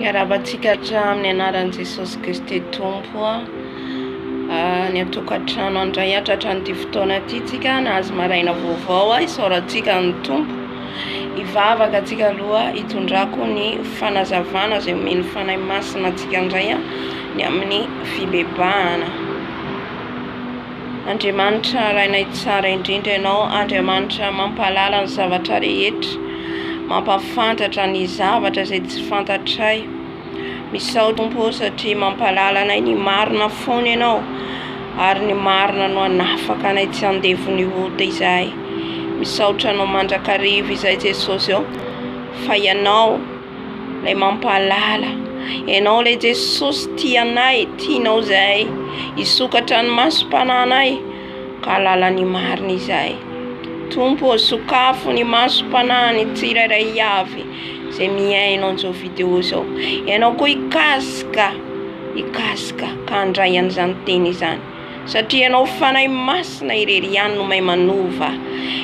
Miarabantsika amin'ny anaran'i Jesosy Kristy Tompo ny atokantrano andray atratra ny fotoana ity tsika nahazo maraina vaovao isaorantsika ny Tompo ivavaka antsika aloha hitondrako ny fanazavana izay omeny fanahy masina antsika indray ny amin'ny fibebahana. Andriamanitra rainay tsara indrindra ianao, Andriamanitra mampalala ny zavatra rehetra, mampafantatra ny zavatra izay tsy fantatray. Misao Tompo satria mampalala anay ny marina foana ianao, ary ny marina no anafaka anay tsy handevy ny ota izahay. Misaotra anao mandrakariva izay Jesosy eo, fa ianao lay mampalala, ianao lay Jesosy tianay, tianao izahay hisokatra ny masom-panahinay ka lala ny marina izahay. Tompo sokafo ny masom-panahiny tsirairay avy izay miainao an'izao video izao. Ianao koa ikasika ka handray an'izany teny izany, satria ianao fanahy masina irery ihany no mahay manova.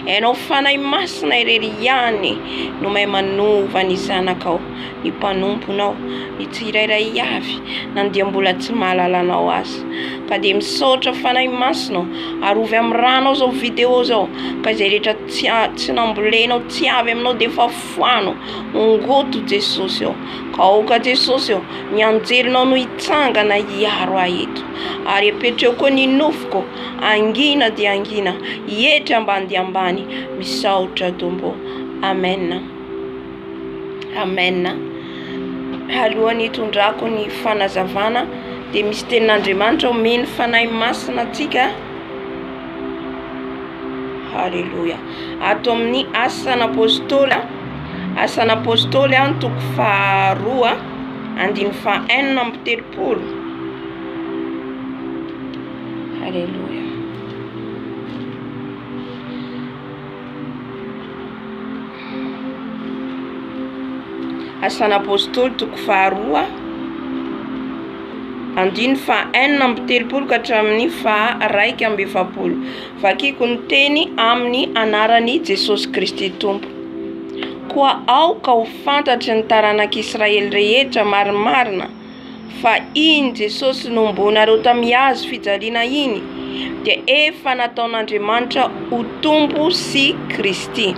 Ianao fanahy masina irery ihany no mahay manova ny zanakao, ny mpanomponao, ny tsirairay avy na dia mbola tsy mahalala anao azy. Ka dia misaotra fanahy masina arovy amin'ny ranao zao video zao, ka izay rehetra tsy nambolenao, tsy avy aminao dia efa foano ongoto Jesosy eo. Ka aoka Jesosy eo mianjerinao no hitsangana hiaro eto, ary apetreo koa ny nofoko angina dia angina, hietry ambany dia ambany. Misaotra Tompo. Amen. Amen. Alohan'ny hitondrako ny fanazavana dia misy tenin'Andriamanitra omeny fanahy masina antsika. Halleluja. Ato amin'ny Asan'Apostoly toko faharoa andiny fahaenina amby telopolo. Halleluja. Asan'Apostoly toko faharoa andiny fahaenina amby telopolo ka hatramin'ny faharaika amby efapolo. Vakiko ny teny amin'ny anaran'i Jesosy Kristy Tompo. Koa aoka ho fantatry ny taranak'Israely rehetra marimarina fa iny Jesosy nombonareo tamin'ny hazo fijaliana iny dia efa nataon'Andriamanitra ho Tompo sy Kristy.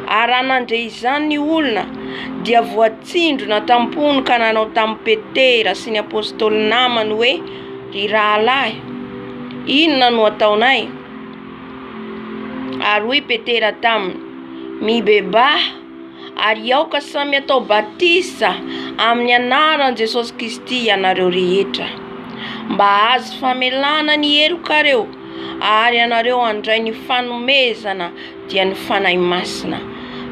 Ary nandre izany ny olona dia voatsindrona tampony ka nanao tamin'ny Petera sy ny Apostoly namany hoe: ry rahalahy, inona no ataonay? Ary hoy Petera taminy: mibebaha ary aoka samy atao batisa amin'ny anaran'i Jesosy Kristy ianareo rehetra, mba azo famelana ny helokareo, ary ianareo handray ny fanomezana dia ny fanahy masina.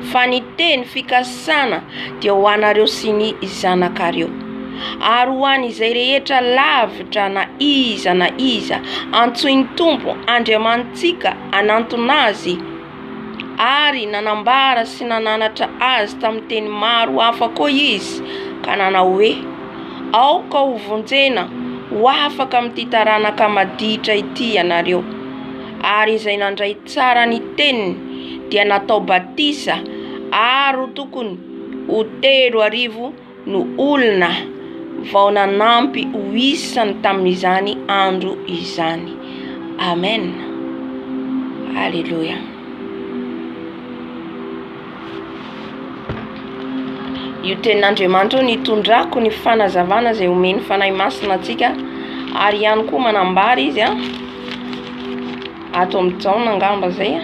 Fa ny teny fikasana dia ho anareo sy ny zanakareo, ary ho an'izay rehetra lavitra na iza antsoin'ny Tompo Andriamantsika anantona azy, ary nanambara sy nananatra azy tamin'ny teny maro hafa koa izy, ka nanao hoe: aoka ho vonjena ho afaka amin'ity taranaka maditra ity ianareo. Ary izay nandray tsara ny teniny dia natao batisa, ary ho tokony ho 3,000 no olona vao nanampy ho isany tamin'izany andro izany. Amen. Halleluja. Io tenin'Andriamanitra nitondrako ny fanazavana izay omeny fanahy masina antsika, ary ihany koa manambara izy ato amin'ny jaona angamba zay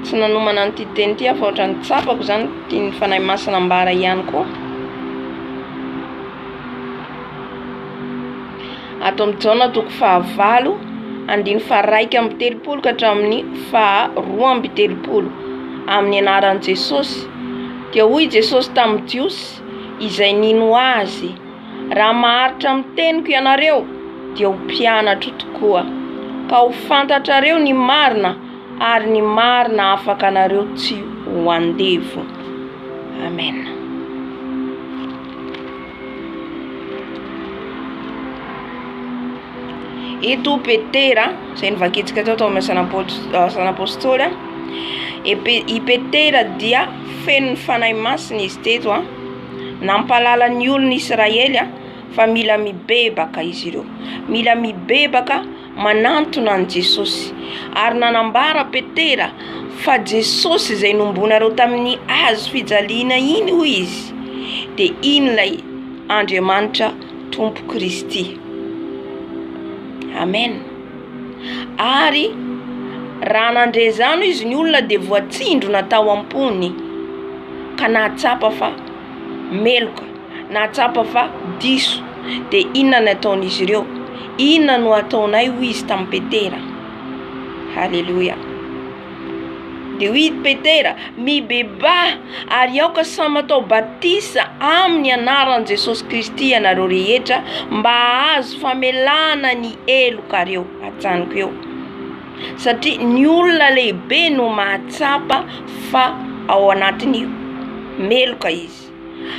tsy nanomana an'ity teny ity fa ohatrany tsapako zany tiany fanahy masina ambara ihany koa. Ato amin'ny jaona toko fahavalo andiny faharaika amby telopolo ka hatramin'ny faharoa amby telopolo. Amin'ny anaran'i Jesosy dia hoy Jesosy tamin'ny Jiosy izay nino azy: raha maharitra amin'ny teniko ianareo dia ho mpianatra tokoa, ka ho fantatrareo ny marina, ary ny marina afaka anareo tsy ho andevo. Amen. Eto Petera, izay nivakitsika tao amin'ny Asan'Apostoly, i Petera dia feno ny fanahy masina izy teto nampalala ny olona Israely fa mila mibebaka izy ireo, mila mibebaka manantona an Jesosy. Ary nanambara Petera fa Jesosy izay nombonareo tamin'ny hazo fijaliana iny hoy izy, de iny lay Andriamanitra Tompo Kristy. Amen. Ary raha nandre zany izy ny olona de voatsindro natao ampony, ka nahatsapa fa meloka, nahatsapa fa diso, de inona no ataon'izy ireo? Inona no ataonay hoy izy tamin'ny Petera? Halleluja. De hoy Petera, mibeba ary aoka samy atao batisa amin'ny anaran'i Jesosy Kristy ianareo rehetra mba ahazo famelana ny elokareo atsaniko eo. Satria ny olona lehibe no mahatsapa fa ao anatin'ny meloka izy,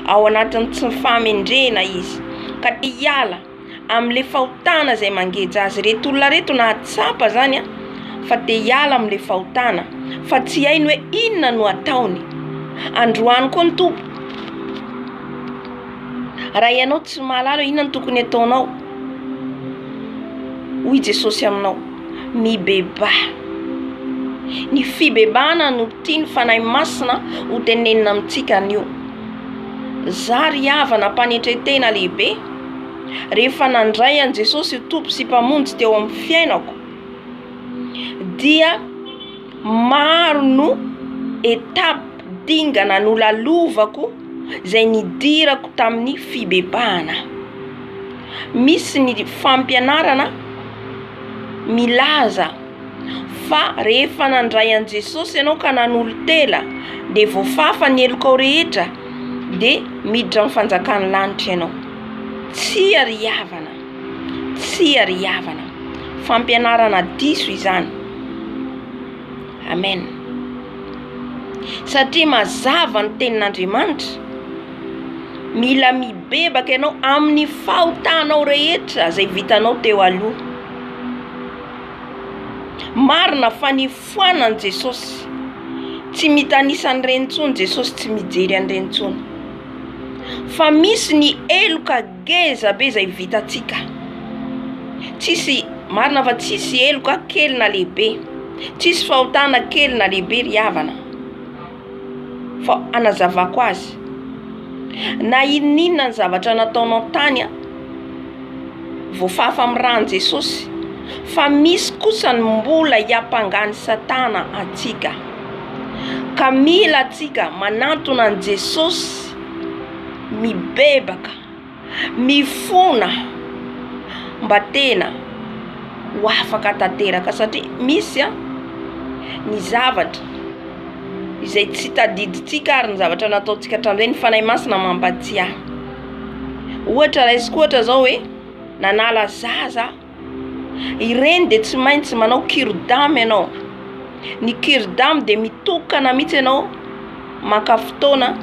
ao anatin'ny tsy famendrena izy, ka hiala am'le fahotana izay mangeja azy. Reto olona reto nahatsapa zany fa te hiala am'le fahotana, fa tsy hainy hoe inona no ataony. Androany koa ny Tompo. Raha ianao tsy mahalala inona no tokony ataonao, hoy Jesosy aminao, mibeba. Ny fibebahana no tiany fanahy masina ho tenenina amintsika an'io. Zary havana mpanetretena lehibe, rehefa nandray an Jesosy Tompo sy mpamonjy teo amin'ny fiainako, dia maro no etape dingana no lalovako izay nidirako tamin'ny fibebahana. Misy ny fampianarana milaza fa rehefa nandray an Jesosy ianao ka nanolo tela, de voafafa ny elokao rehetra, de miditra amin'ny fanjakan'ny lanitra ianao. Tsy ary havana, tsy ary havana. Fampianarana diso izany. Amen. Satria mazava ny tenin'Andriamanitra, mila mibebaka ianao amin'ny fahotanao rehetra izay vitanao teo aloha. Marina fa nifoanan'i Jesosy, tsy mitanisa an'ireny intsony Jesosy, tsy mijery an'ireny intsony. Fa misy ny eloka geza be izay vitantsika. Tsisy, marina fa tsisy eloka kely na lehibe, tsisy fahotana kely na lehibe ry havana. Fa anazavako azy, na inona ny zavatra nataonao tany voafafa amin'ny ran'i Jesosy, fa misy kosa ny mbola hiampangany Satana atsika. Ka mila atsika manantona an Jesosy, mibebaka, mifona, mba tena ho afaka tanteraka. Satria misy ny zavatra izay tsy tadiditsika ary ny zavatra nataontsika hatramin'izay, ny fanahy masina mampatsiahy. Ohatra raisiko ohatra zao hoe nanala zaza, ireny de tsy maintsy manao kirodamy ianao. Ny kirodamy de mitokana mihitsy ianao maka fotoana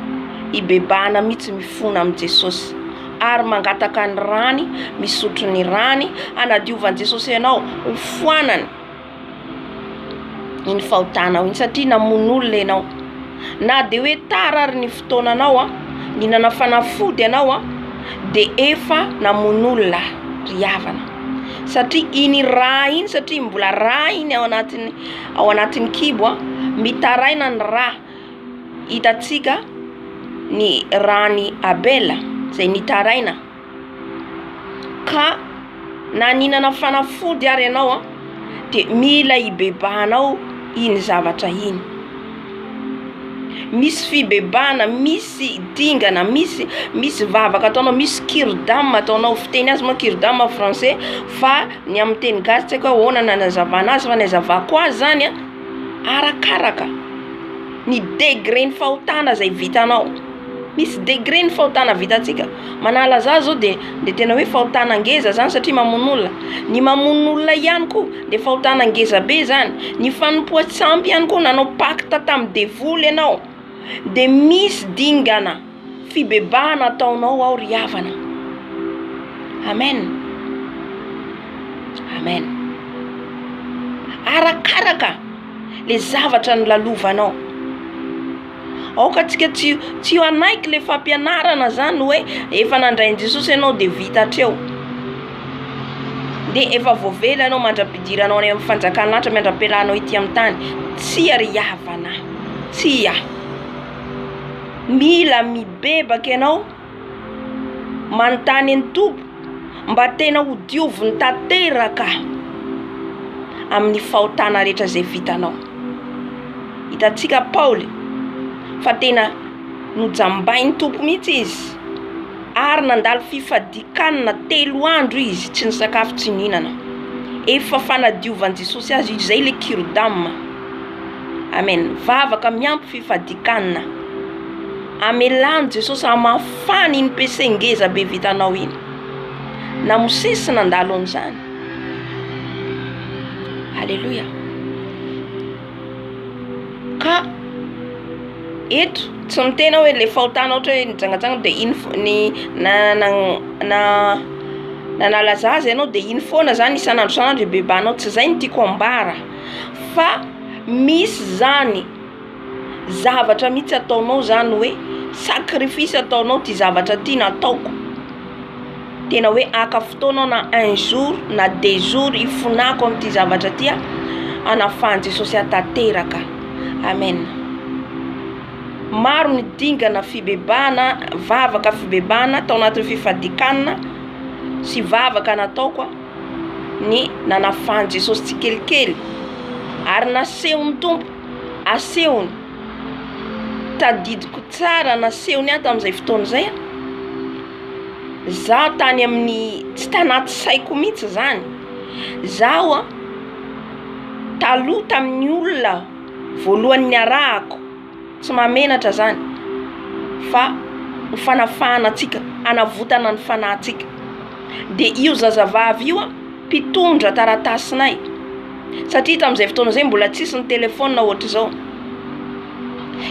hibebahana mihitsy, mifona amin'i Jesosy, ary mangataka ny rany, misotro ny rany, anadiovan Jesosy ianao ho foanany iny fahotanao iny. Satria namono olona ianao, na de hoe tara ary ny fotoananao ninana fanafody ianao de efa namono olona ry havana. Satria iny raha iny, satria mbola raha iny ao anatin'ny kibo mitaraina ny raha. Hitatsika ny rany Abela izay nitaraina, ka na ninana fanafody ary ianao de mila hibebahanao iny zavatra iny. Misy fibebahana, misy dingana, misy vavaka ataonao, misy kirodame ataonao. Fiteny azy moa kirodame français, fa ny amin'ny teny gasy tsy haiko ahoana nanazavana azy, fa nazavako azy zany arakaraka ny degré ny fahotana izay vitanao. Misy degré ny fahotana vitantsika. Manala za zao de tena hoe fahotana ngeza zany, satria mamono olona. Ny mamono olona ihany koa de fahotana ngeza be zany. Ny fanompoatsampy ihany koa, nanao pacte tamin'ny devoly ianao, de misy dingana fibebahana ataonao ao ry havana. Amen. Amen. Arakaraka le zavatra ny lalovanao. aokatsika tsy ho anaiky le fampianarana zany hoe efa nandrain Jesosy ianao de vita hatreo de efa voavela anao mandra-pidiranao any amin'ny fanjakana lanitra mandra-pialanao ity amin'ny tany. Tsy ary havana, tsy mila mibebaka ianao manontany ny Tompo mba tena ho dioviny tanteraka amin'ny fahotana rehetra zay vitanao. Hitantsika Paoly fa tena nojambainy Tompo mihitsy izy ary nandalo fifadikanana 3 andro izy tsy nisakafo tsy nihinana. Efa fanadiovan'i Jesosy azy izay le kirodama. Amen. Vavaka miampy fifadikanana. Amelany Jesosy amafany iny pesengeza be vitanao iny. Na mosesy nandalo an'izany. Halleluja. Ka eto tsy mitena hoe le fahotana ohatra hoe nijangatsanga de nalaza azy ianao de iny foana zany isan'andro bebanao. Tsy zay ny tiako ambara fa misy zany zavatra mihitsy ataonao zany hoe sacrifice ataonao ty zavatra ty nataoko. Tena hoe aka fotoanao na 1 jour na 2 jours ifonako amin'ty zavatra ty anafany Jesosy atateraka. Amen. Maro ny dingana fibebahana, vavaka fibebahana tao anatin'ny fifadikanana sy vavaka nataoko ny nanafany Jesosy tsy kelikely ary nasehony Tompo asehony tadidiko tsara nasehony ato amin'izay fotoana zay. Zaho tany amin'ny tsy tanaty saiko mihitsy zany. Zaho taloha tamin'ny olona voalohan'ny arahako tsy mamenatra zany fa ny fanafahana atsika, anavotana ny fanahintsika. De io zazavavy io mpitondra taratasinay satria tamin'izay fotoana zay mbola tsisy ny telefôna ohatra zao.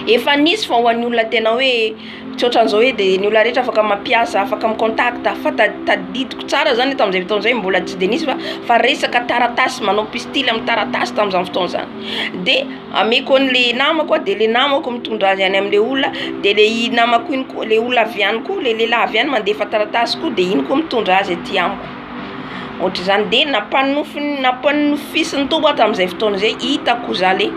Efa nisy fa ho an'ny olona tena hoe tsy ohatran'izao hoe de ny olona rehetra afaka mampiasa, afaka mikontakta fa tadidiko tsara zany tamin'izay fotoana zay mbola tsy de nisy fa resaka taratasy, manao pistily amin'ny taratasy tamin'izany fotoana zany. De ameko an'le namako de le namako mitondra azy any amin'le olona de le namako iny koa le olona avy any koa le lehilahy avy any mandefa taratasy koa de iny koa mitondra azy aty amiko. Ohatra zany de napanofisiny Tompo tamin'izay fotoana zay hitako za le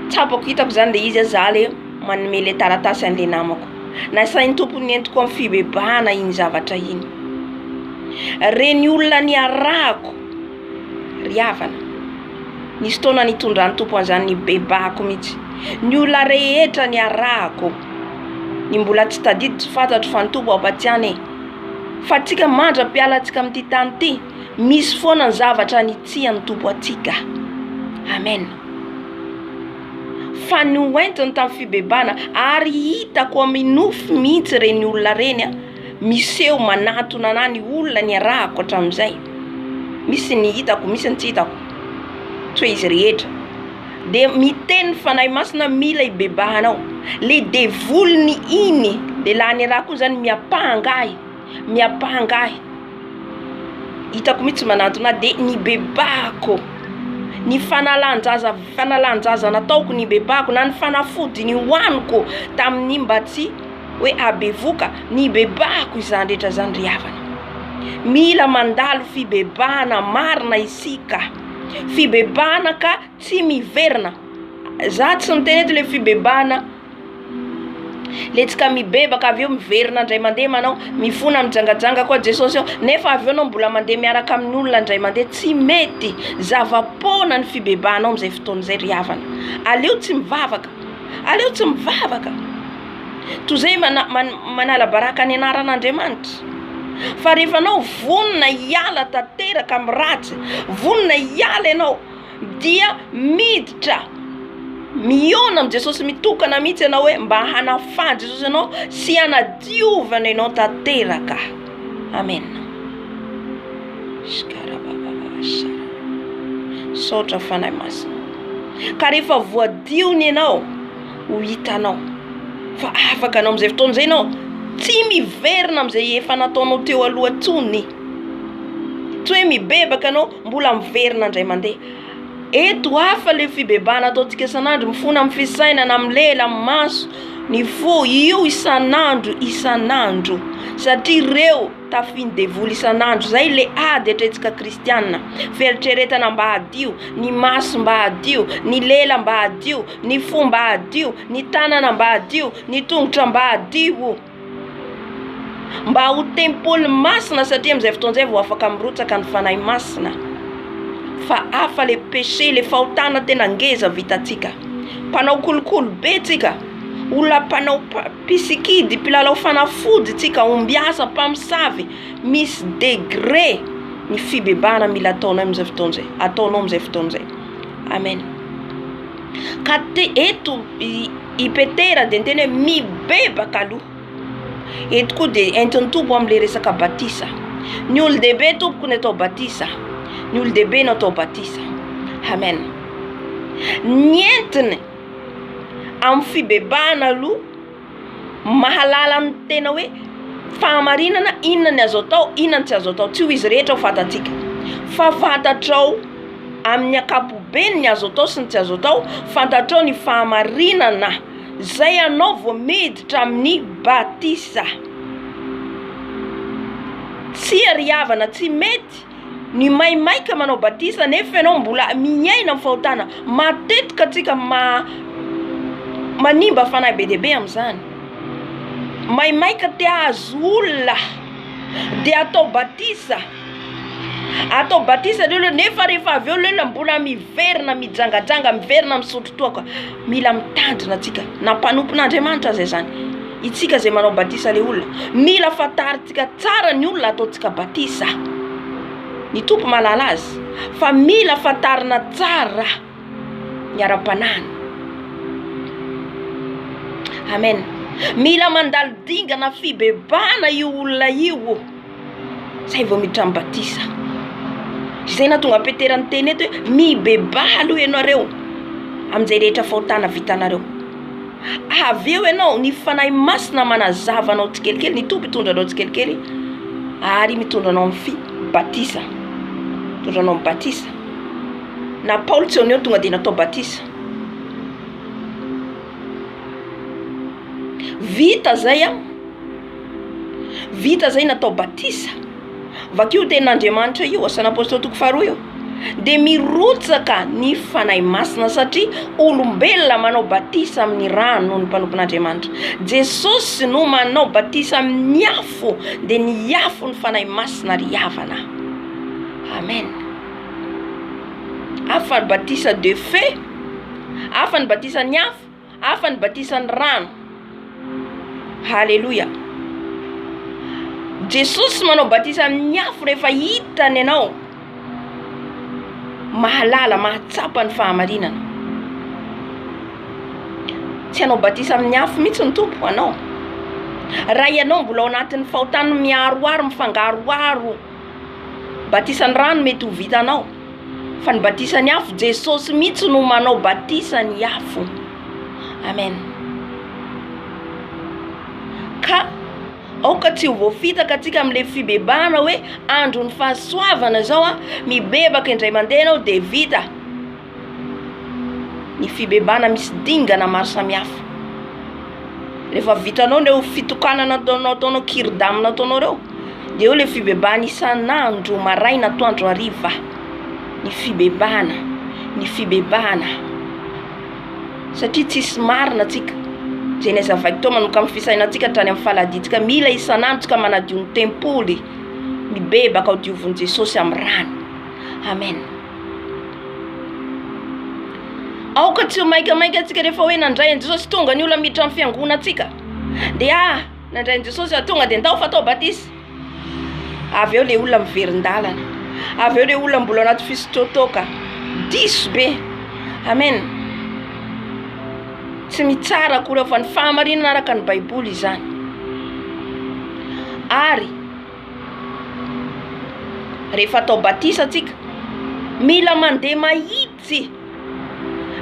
tsapako hitako zany le izy za le manome le taratasy an'le namako. Nasain'ny Tompo nentiko amin'ny fibebahana iny zavatra iny. Reny olona niarahako riavana. Nisy fotoana nitondran'ny Tompo an'izany nibebahako mihitsy. Ny olona rehetra niarahako ny mbola tsy tadidy tsy fantatro fa ny Tompo ampatsiany. Fa tsika mandra-piala atsika amin'ity tany ty misy foana ny zavatra nitsihany Tompo atsika. Amen. Fa ny hoentiny tamin'ny fibebahana ary hitako amin'ny nofy mihitsy reny olona reny miseho manatona ana ny olona niarahako hatramin'izay. Misy ny hitako, misy ny tsy hitako. Tsy hoe izy rehetra. De miteny fanahy masina mila ibebahanao. Le devolony iny de laha niarahako zany miapahangahy. Hitako mihitsy manatona de nibebahako. Ny fanalanjaza nataoko nibebahako na ny fanafody ny hoaniko tamin'ny mba tsy hoe abevoka nibebahako izany rehetra zany riavana. Mila mandalo fibebahana marina isika. Fibebahana ka tsy miverina. Za tsy miteny eto le fibebahana le tsika mibebaka avy eo miverina andray mandeha manao mifona mijangajanga koa Jesosy eo nefa avy eo anao mbola mandeha miaraka amin'ny olona andray mandeha tsy mety. Zava-pona ny fibebahanao amin'izay fotoana izay riavana. Aleo tsy mivavaka. Toy izay manala baraka ny anaran'Andriamanitra. Fa rehefa anao vonona hiala tanteraka amin'ny ratsy, vonona hiala ianao dia miditra miona amin'ny Jesosy mitokana mihitsy ianao hoe mba hanafany Jesosy ianao sy hanadiovana ianao tanteraka. Amen. Saotra fanahy masina. Ka rehefa voadiony ianao ho hitanao fa afaka anao amin'izay fotoana izay ianao tsy miverina amin'izay efa nataonao teo aloha tsony. Tsy hoe mibebaka anao mbola miverina andray mandeha. Eto hafa le fibebahana ataontsika isan'andro, mifona amin'ny fisainana, amin'ny lela, amin'ny maso, ny fo, io isan'andro satria ireo tafiny devoly isan'andro. Zay le ady atrentsika kristianina, fieritreretana mba hadio, ny maso mba hadio, ny lela mba hadio, ny fo mba hadio, ny tanana mba hadio, ny tongotra mba hadio, mba ho tempoly masina, satria amin'izay fotoan'izay vao afaka mirotsaka ny fanahy masina. Fa hafa le péché, le fahotana tena ngeza vitantsika. Mpanao kolokolo be tsika, olona mpanao pisikidy, mpilalao fanafody tsika, ombiasa, mpamosavy, misy degré ny fibebahana mila ataonao amin'izay fotoan'izay. Amen. Ka eto i Petera dia niteny hoe mibebaka aloha. Eto koa dia entiny tompo amin'ile resaka batisa. Ny olo-dehibe tompoko ny atao batisa, ny olo-dehibe ny atao batisa. Amen. Ny entiny amin'ny fibebahana aloha, mahalala ny tena hoe fahamarinana, inona ny azo atao, inona ny tsy azo atao. Tsy ho izy rehetra ho fantatsika, fa fantatrao amin'ny ankapobeny ny azo atao sy ny tsy azo atao. Fantatrao ny fahamarinana zay anao vao miditra amin'ny batisa. Tsy ariavana, tsy mety ny maimaika manao batisa nefa ianao mbola miaina amin'ny fahotana. Matetika tsika manimba fanahy be dehibe amin'izany. Maimaika te ahazo olona dia atao batisa lelo, nefa rehefa avy eo lelo mbola miverina, mijangajanga, miverina, misotro toaka. Mila mitandrina tsika, na mpanompon'Andriamanitra zay zany. Itsika zay manao batisa le olona, mila fantaritsika tsara ny olona ataontsika batisa. Ny tompo malala azy, fa mila fantarina tsara ny ara-panahiny. Amen. Mila mandalo dingana fibebahana io olona io, zay vao miditra amin'ny batisa. Zay nahatonga Petera niteny eto hoe mibebaha aloha ianareo amin'izay rehetra fahotana vitanareo. Avy eo ianao ny fanahy masina manazava anao tsikelikely, ny tompo mitondra anao tsikelikely, ary mitondra anao amin'ny batisa. Mitondra anao amin'ny batisa. Na Paoly tsy eo tonga dia natao batisa. Vita zay natao batisa. Vakio tenin'Andriamanitra io, Asan'Apôstoly 2:2 io, dia mirotsaka ny fanahy masina satria olombelona manao batisa amin'ny rano ny mpanompon'Andriamanitra. Jesosy no manao batisa amin'ny afo, dia ny afo ny fanahy masina riavana. Amen. Hafa ny batisa de feu, hafa ny batisa ny afo, hafa ny batisa ny rano. Halleluja. Jesosy manao batisa amin'ny afo rehefa hitany ianao, mahalala, mahatsapa ny fahamarinana. Tsy anao batisa amin'ny afo mihitsy ny tompo anao. Raha ianao mbola ao anatin'ny fahotana miaroaro, mifangaroaro, batisa ny rano mety ho vitanao, fa ny batisa ny afo, Jesosy mihitsy no manao batisa ny afo. Amen. Ka aoka tsy ho voafitaka atsika amin'ilay fibebahana hoe andro ny fahasoavana zao mibebaka indray mandeha ianao dia vita. Ny fibebahana misy dingana maro samihafa. Rehefa vitanao reo fitokanana ataonao kiridamina ataonao reo, dia eo le fibebahana isan'andro, maraina, atoandro, hariva. Ny fibebahana satria tsisy marina atsika. Zay nezavaky tao manomboka amin'ny fisainantsika hatrany amin'ny faladitsika, mila isan'andro tsika manadio ny tempoly, mibebaka ao diovon'i Jesosy amin'ny rano. Amen. Aoka tsy ho maikamaika atsika rehefa hoe nandray an'i Jesosy, tonga ny olona miditra amin'ny fiangonantsika, dia nandray an'i Jesosy tonga dia ndao fatao batisa. Avy eo le olona miverin-dalana, avy eo le olona mbola anaty fisotrotoka diso be. Amen. Tsy mitsara akory fa ny fahamarinana araka ny Baiboly izany. Ary rehefa atao batisa atsika, mila mandeha mahitsy.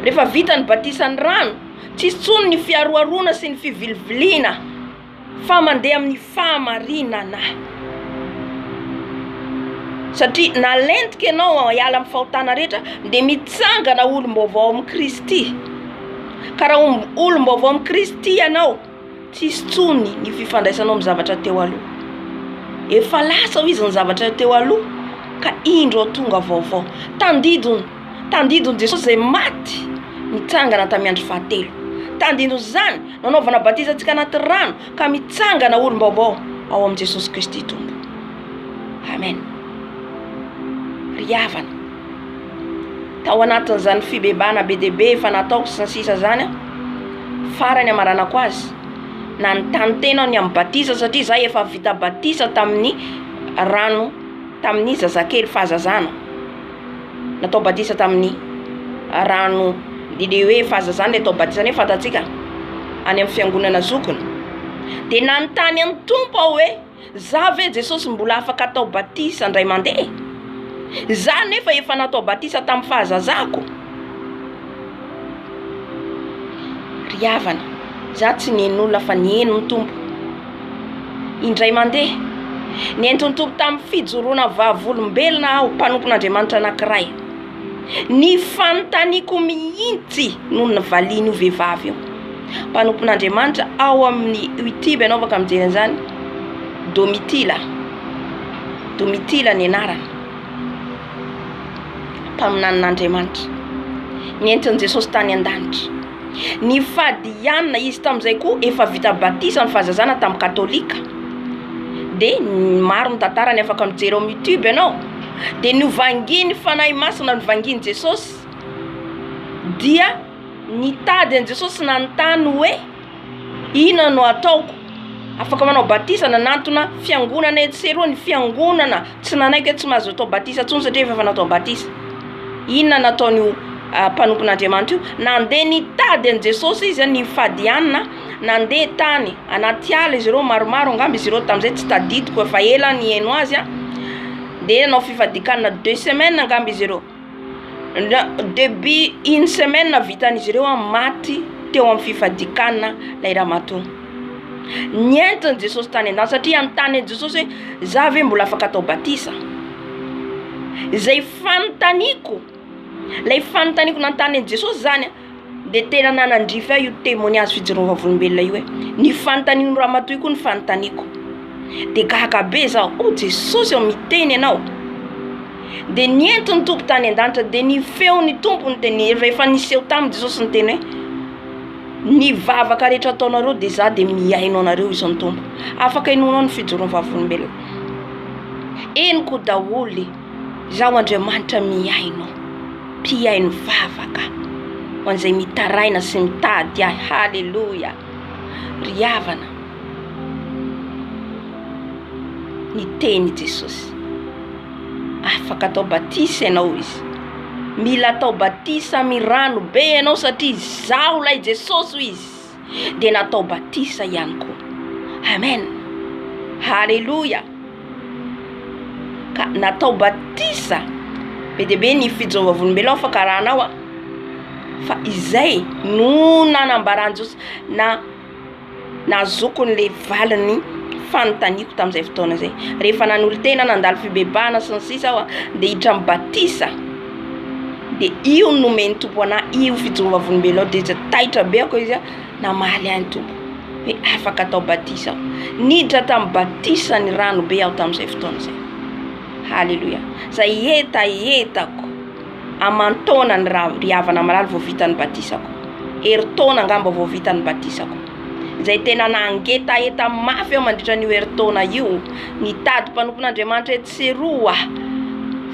Rehefa vita ny batisa ny rano, tsy tsony ny fiaroarona sy ny fiviliviliana, fa mandeha amin'ny fahamarinana. satria nalentika ianao hiala amin'ny fahotana rehetra dia mitsangana olom-baovao amin'ny Kristy. Ka raha olom-baovao amin'ny Kristy ianao, tsisy tsony ny fifandraisanao amin'ny zavatra teo aloha. Efa lasa ho izy ny zavatra teo aloha, ka indro tonga vaovao. Tandidon Jesosy izay maty mitsangana tamin'ny andro fahatelo. Tandidon zany nanaovana batisantsika anaty rano, ka mitsangana olom-baovao ao amin'ny Jesosy Kristy Tompo. Amen. Ry havana, tao anatin'izany fibebahana be dia be efa nataoko sy ny sisa zany, farany amaranako azy na nytany tena ny amin'ny batisa, satria zaho efa vita batisa tamin'ny rano, tamin'ny zazakely fahazazana. Natao batisa tamin'ny rano dia hoe fahazazana le atao batisa ny fantatsika any amin'ny fiangonana zokony. Dia nanontany amin'ny Tompo aho hoe za ve Jesosy mbola afaka atao batisa indray mandeha? Za nefa efa natao batisa tamin'ny fahazazako. Ry havana, za tsy nen'olona fa nieno ny Tompo. Indray mandeha nientiny Tompo tamin'ny fijoroana vavolombelona aho, mpanompon'Andriamanitra anankiray. Ny fanontaniako mihitsy noho ny valiany io vehivavy io. Mpanompon'Andriamanitra ao amin'ny YouTube ianao afaka mijery an'izany. Domitila ny anarany. Mpaminan'Andriamanitra. Nientiny Jesosy tany an-danitra. Ny fadianina izy tamin'izay koa efa vita batisa ny fahazazana tamin'ny katolika. Dia maro ny tantarany afaka mijery ao amin'ny YouTube ianao. Dia novanginy fanahy masina novanginy Jesosy, dia nitady an Jesosy nanontany hoe inona no ataoko? Afaka manao batisa, nanantona fiangonana etseroa ny fiangonana tsy nanaiko tsy mahazo atao batisa tsony satria efa natao batisa. Inona nataony mpanompon'Andriamanitra io? Nandeha nitady an Jesosy izy ny fadianina, nandeha tany anaty ala izy ireo maromaro, angamba izy ireo tamin'izay tsy tadidiko efa ela ny haino azy a. Dia nanao fifadikanana 2 semaines angamba izy ireo. Début une semaine vitan'izy ireo maty teo amin'ny fifadikanana lay ramatoa. Nientiny Jesosy tany an-dany satria anontany Jesosy hoe za ve mbola afaka atao batisa? Izay fanontaniako, lay fanontaniako nanontany Jesosy zany dia tena nanandrify aho io témoignage fijoroana vavolombelona io hoe ny fanontanian'ny ramatoa io koa ny fanontaniako. Dia gaga be zaho, o Jesosy ao miteny ianao. Dia nientiny Tompo tany an-danitra, dia ny feon'ny Tompo ny teny rehefa niseho tamin'ny Jesosy ny teny hoe ny vavaka rehetra ataonareo dia za dia miainao anareo isan'ny Tompo. Afaka inonao ny fijoroana vavolombelona. Eniko daholy zaho Andriamanitra miainao, mpiaino vavaka ho an'izay mitaraina sy mitady ahy. Halleluja. Ry havana, ny teny Jesosy afaka atao batisa ianao izy. Mila atao batisa amin'ny rano be ianao satria zaho lay Jesosy izy dia natao batisa ihany koa. Amen. Halleluja. Ka natao batisa be dia be ny fijoroana vavolombelona afaka rahanao a. Fa izay no nanambarany Jesosy na zokony le valiny fanontaniako tamin'izay fotoana izay. Rehefa nanolo tena nandalo fibebahana sy ny sisa aho dia hiditra amin'ny batisa. Dia io no nomeny Tompo anahy, io fijoroana vavolombelona dia taitra be ako izy namaly any Tompo hoe afaka atao batisa aho. Niditra tamin'ny batisa ny rano be aho tamin'izay fotoana izay. Halleluja. Zay etako amantaona ny ry havana malala vao vita ny batisako. Heritaona angamba vao vita ny batisako. Zay tena nangetaheta mafy aho mandritra n'io heritaona io. Nitady mpanompon'Andriamanitra etseroa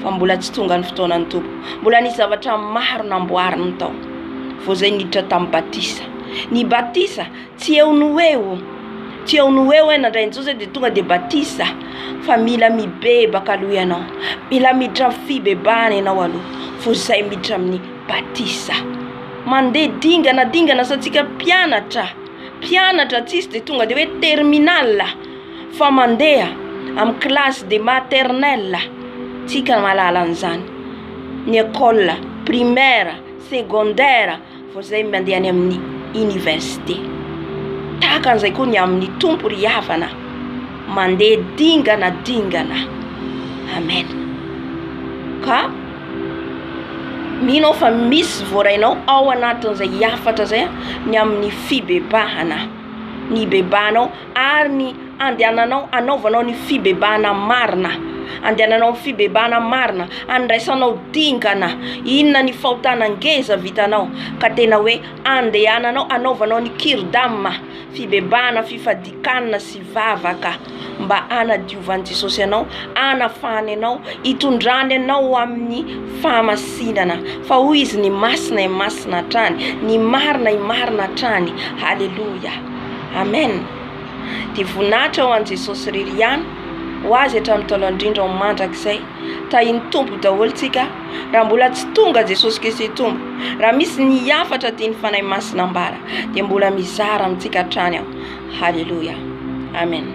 fa mbola tsy tonga ny fotoanan'ny Tompo. Mbola nisy zavatra maro namboariny tao vao zay niditra tamin'ny batisa. Ny batisa tsy eo noeo. Tsy eo noeo hoe nandray Jesosy dia tonga dia batisa. Fa mila mibebaka aloha ianao. Mila miditra amin'ny fibebahana ianao aloha. Fo zay miditra amin'ny batisa. Mandeha dingana satsika mpianatra tsisy dia tonga dia hoe terminal. Fa mandeha amin'ny classe de maternelle. Tsika malala an'izany. Ny école primaire, secondaire, fo zay mandeha any amin'ny université. Tahaka an'izay koa ny amin'ny Tompo ry havana. Mandeha dingana. Amen. ka mino fa misy voarainao ao anatin'izay hafatra zay ny amin'ny fibebahana, ny bebanao ary ny andehananao anaovanao ny fibebahana marina, andehananao ny fibebahana marina, andraisanao dingana, inona ny fahotana ngeza vitanao ka tena hoe andehananao anaovanao ny kirdama, fibebahana fifadikanana sy vavaka mba anadiovan'i Jesosy anao, anafahany anao, itondrany anao amin'ny fahamasinana fa hoy izy ny masina masina hatrany, ny marina marina hatrany. Haleluya, amen. Dia voninahitra ho an'i Jesosy irery ihany ho azy hatramin'ny taolandrindra ho mandrakizay tahiny tompo daholo tsika raha mbola tsy tonga Jesosy Kristy tompo, raha misy ny hafatra tiany fanahy masina ambara dia mbola mizara amintsika hatrany aho. Haleluya, amen.